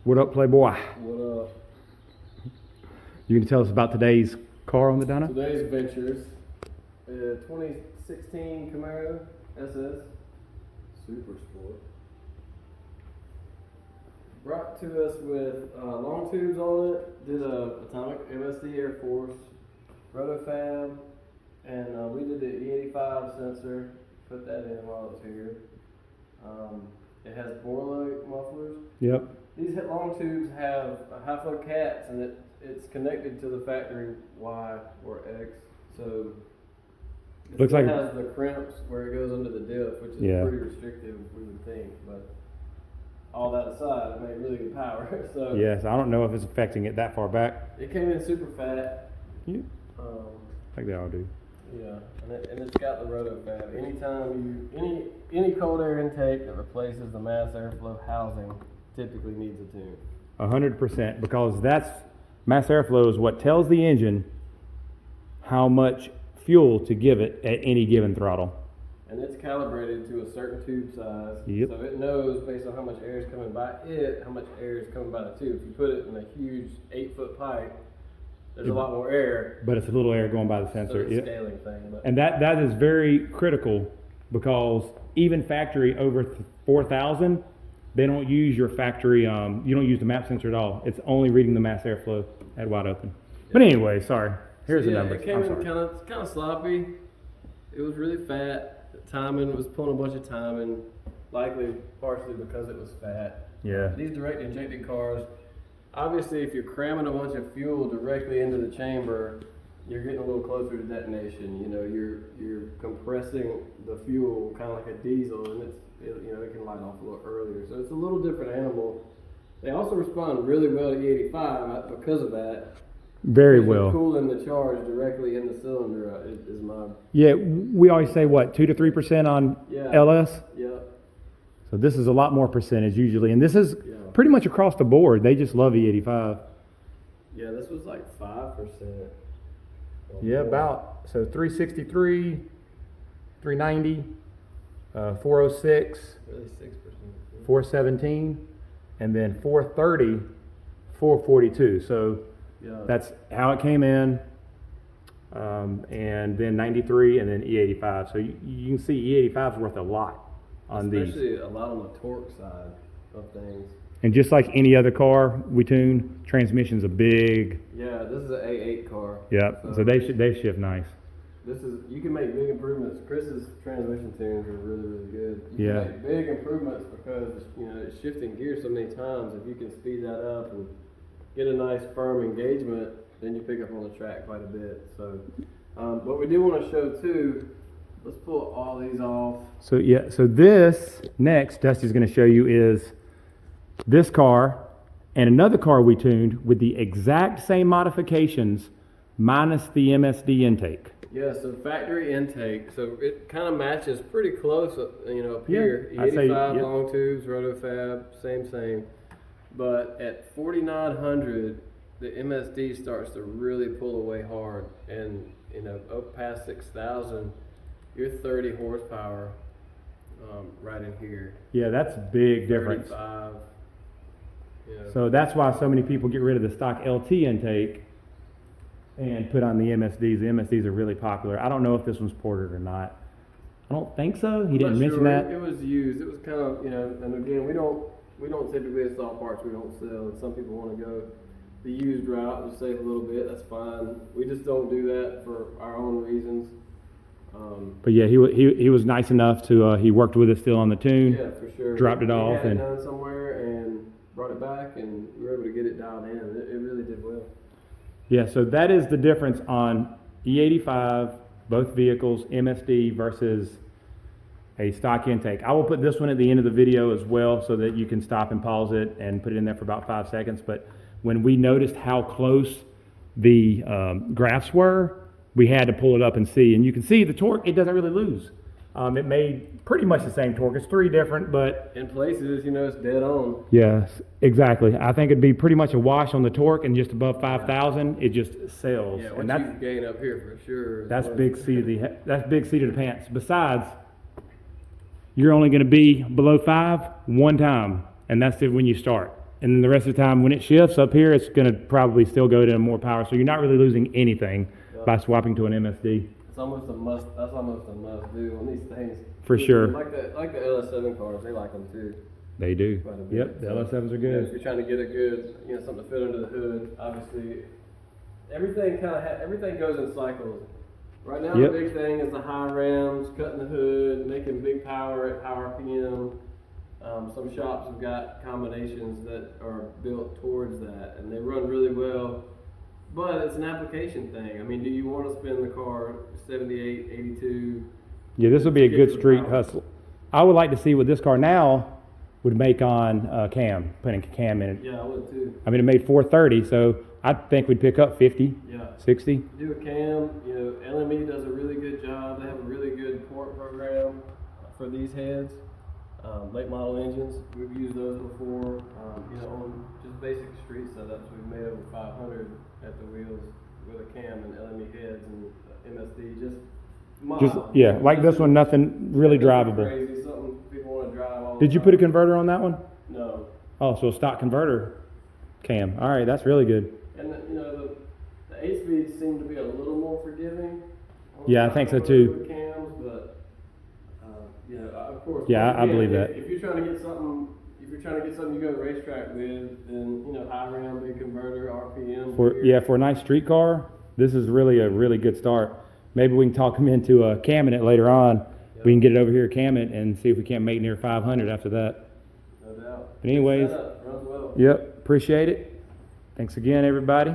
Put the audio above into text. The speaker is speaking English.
What up, Playboy? What up? You can tell us about today's car on the dyno? Today's Ventures, 2016 Camaro SS Super Sport. Brought to us with long tubes on it. Did a atomic MSD Air Force, rotofab, and we did the E85 sensor. Put that in while it was here. It has Borla mufflers. Yep. These long tubes have high flow cats, and it's connected to the factory Y or X. So it Looks like has the crimps where it goes under the diff, which is pretty restrictive, we would think. But all that aside, it made really good power. So yes, I don't know if it's affecting it that far back. it came in super fat. Yeah. Like they all do. Yeah, and it's got the rotofab. Anytime any cold air intake that replaces the mass airflow housing typically needs a tune. 100%, because that's mass airflow is what tells the engine how much fuel to give it at any given throttle. And it's calibrated to a certain tube size. Yep. So it knows based on how much air is coming by it, how much air is coming by the tube. If you put it in a huge 8-foot pipe, there's a lot more air. But it's a little air going by the sensor. So it's a scaling thing. But And that is very critical, because even factory over 4,000, they don't use your factory, you don't use the map sensor at all. It's only reading the mass airflow at wide open. But anyway, sorry. Here's the numbers. It came in kind of sloppy. It was really fat. The timing was pulling a bunch of timing, likely partially because it was fat. Yeah. These direct injected cars, obviously if you're cramming a bunch of fuel directly into the chamber, you're getting a little closer to detonation. You know, you're compressing the fuel kind of like a diesel, and it can light off a little earlier. So it's a little different animal. They also respond really well to E85 because of that. Very well. Cooling the charge directly in the cylinder is my... Yeah, we always say what, 2 to 3% on LS? Yeah. So this is a lot more percentage usually, and this is pretty much across the board. They just love E85. Yeah, this was like 5%. Yeah, about, so 363, 390, 406, Really 6%. 417, and then 430, 442. So that's how it came in, and then 93, and then E85. So you can see E85 is worth a lot on these. Especially a lot on the torque side of things. And just like any other car we tune, transmission's a big. Yeah, this is an A8 car. Yep. So they shift nice. You can make big improvements. Chris's transmission tunes are really good. You can make big improvements because it's shifting gears so many times. If you can speed that up and get a nice firm engagement, then you pick up on the track quite a bit. So, what we do want to show too. Let's pull all these off. So so this next Dusty's going to show you is this car and another car we tuned with the exact same modifications minus the MSD intake. Yeah, so factory intake. So it kind of matches pretty close, up here. E85 long tubes, rotofab, same. But at 4,900, the MSD starts to really pull away hard, and up past 6,000, you're 30 horsepower right in here. Yeah, that's a big difference. 35. So that's why so many people get rid of the stock LT intake and put on the MSDs. The MSDs are really popular. I don't know if this one's ported or not. I don't think so. He didn't mention that. It was used. It was kind of, and again, we don't typically install parts we don't sell. And some people want to go the used route to save a little bit. That's fine. We just don't do that for our own reasons. But yeah, he was nice enough to he worked with us still on the tune. Yeah, for sure. Dropped it off and done somewhere and brought it back, and we were able to get it dialed in. It really did well. Yeah, so that is the difference on E85, both vehicles, MSD versus a stock intake. I will put this one at the end of the video as well so that you can stop and pause it and put it in there for about 5 seconds. But when we noticed how close the graphs were, we had to pull it up and see. And you can see the torque, it doesn't really lose. It made pretty much the same torque. It's 3 different, but... in places, it's dead on. Yes, exactly. I think it'd be pretty much a wash on the torque, and just above 5,000, it just sells. Yeah, and that's, you gain up here for sure. That's big seat of the pants. Besides, you're only going to be below 5 one time, and that's when you start. And then the rest of the time when it shifts up here, it's going to probably still go to more power. So you're not really losing anything by swapping to an MSD. It's almost a must. That's almost a must do on these things. For sure. Like the LS7 cars, they like them too. They do. Yep, the LS7s are good. If you're trying to get a good, something to fit under the hood, obviously, everything goes in cycles. Right now, the big thing is the high rams, cutting the hood, making big power at high RPM. Some shops have got combinations that are built towards that, and they run really well. But it's an application thing. I mean, do you want to spend the car 78, 82? Yeah, this would be a good street hustle. I would like to see what this car now would make on cam, putting a cam in it. Yeah, I would too. I mean, it made 430, so I think we'd pick up 50, 60. Do a cam. LME does a really good job. They have a really good port program for these heads. Late model engines, we've used those before. On just basic street setups, we've made over 500 at the wheels with a cam and LME heads and MSD. Like this one, nothing really drivable. Crazy, something people want to drive all Did you put a converter on that one? No. Oh, so a stock converter cam. All right, that's really good. And the 8-speeds seem to be a little more forgiving. Yeah, I think so too. Cams, but of course. Yeah, I believe that. If you're trying to get something, you go to the racetrack with, then high ram, big converter, RPM. For a nice street car, this is really a really good start. Maybe we can talk them into a camming it later on. Yep. We can get it over here, cam it, and see if we can't make near 500 after that. No doubt. But anyways, runs well. Yep, appreciate it. Thanks again, everybody.